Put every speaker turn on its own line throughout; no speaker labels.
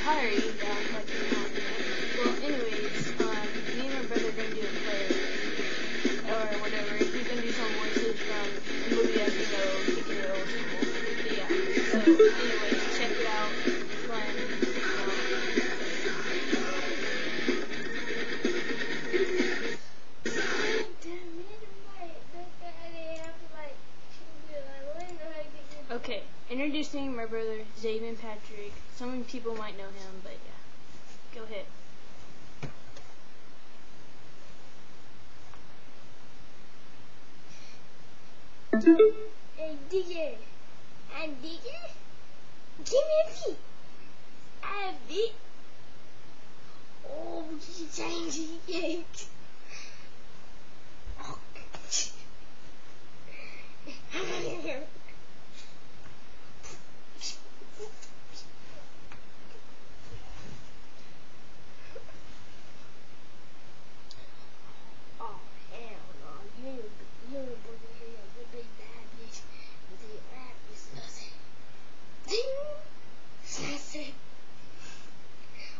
tired of you guys like you know. Well, anyways, me and my brother are gonna do a play or whatever. He's gonna do some voices from a movie that we know, Kick It Old School. But yeah. So, anyways, check it out. It's fun. Okay, introducing my brother, Xavier Patrick. Some people might know him, but yeah. Go ahead.
Hey DJ, I'm DJ. Give me a beat. I have beat. Oh, DJ. Oh hell no! You ain't supposed to hear your big bad bitch. The rap is nothing. It's nothing.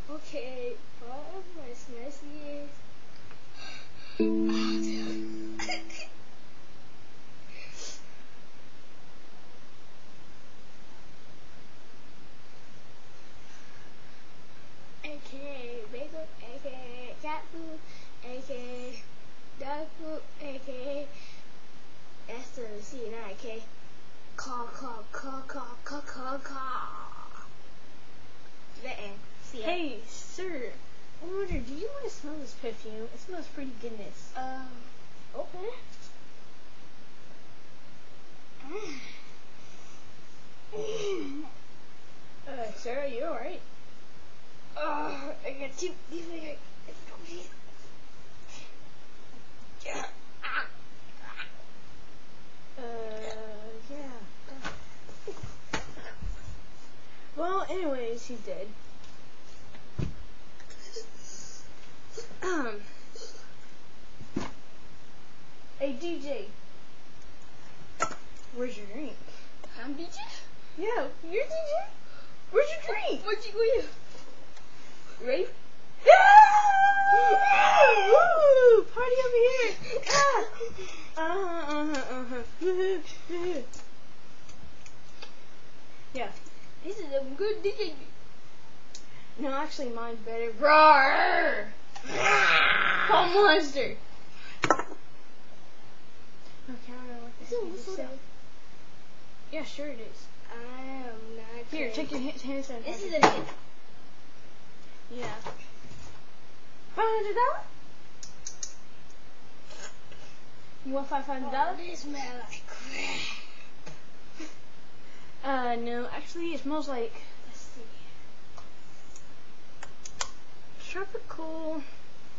Okay, what my messy is. Oh, dude. AKA bagel, AKA cat food, AKA dog food, AKA that's the C, not AKA caw. The end. See ya.
Hey, sir. I wonder, do you want to smell this perfume? It smells pretty goodness.
Okay.
Sir, are you alright?
I got two.
Yeah. Well, anyways, he's dead. Hey, DJ. Where's your drink?
I'm DJ?
Yeah, you're DJ? Where's your drink?
Where'd you go? Ready?
Woo! Party over here! Woohoo! Yeah.
This is a good DJ.
No, actually, mine's better. Roar! Home monster. Okay, I don't know what this is. Yeah, sure it is.
I am not.
Here, take your hand sanitizer.
This is a hit.
Yeah. $500? You want $500?
Oh, they smell like crap.
No, actually, it smells like, let's see, tropical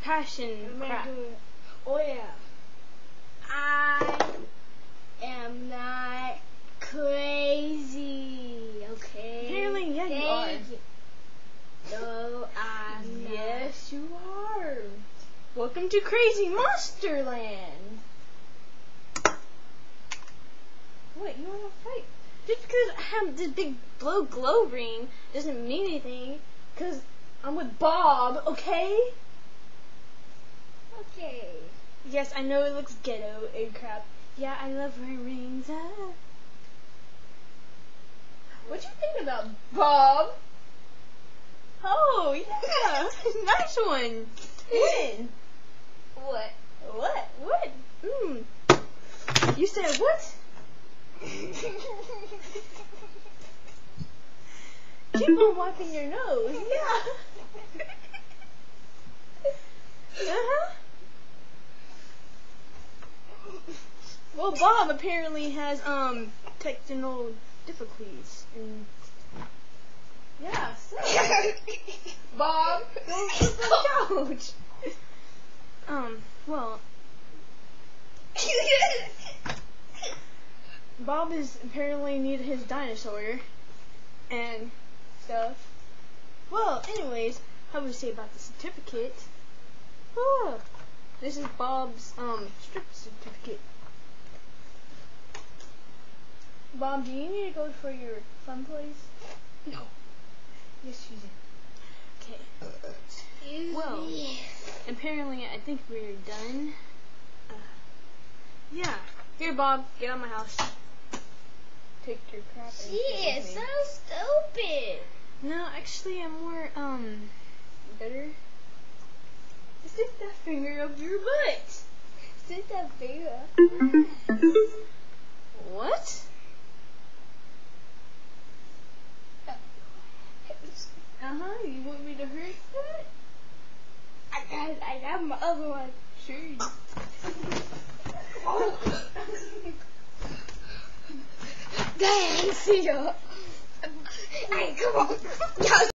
passion crap.
Oh yeah. I am not crazy, okay?
Apparently, yeah, you are.
No, I'm not.
Yes, you are. Welcome to Crazy Monsterland. What, you want to fight? Just because I have this big glow ring doesn't mean anything. Because I'm with Bob, okay?
Okay.
Yes, I know it looks ghetto and crap. Yeah, I love wearing rings. What you think about Bob? Oh, yeah. Nice one. When?
What?
What? You said what? Keep on wiping your nose. Yeah. Uh-huh. Well, Bob apparently has, technical difficulties. And yeah, so. Bob, go sit on the couch. Well. Bob is apparently needed his dinosaur and stuff. Well, anyways, how would you say about the certificate? Oh, this is Bob's strip certificate. Bob, do you need to go for your fun place?
No.
Yes, you do. Okay.
Excuse
Well,
me.
apparently I think we're done. Yeah. Here, Bob. Get out of my house. Take your crap and
She
shit
is
with
so
me.
stupid.
No, actually, I'm more, better. Stick that finger up your butt.
Sit that finger.
What? Uh-huh, you want me to hurt that?
I got my other one.
Sure.
Dang, see ya. Hey, come on.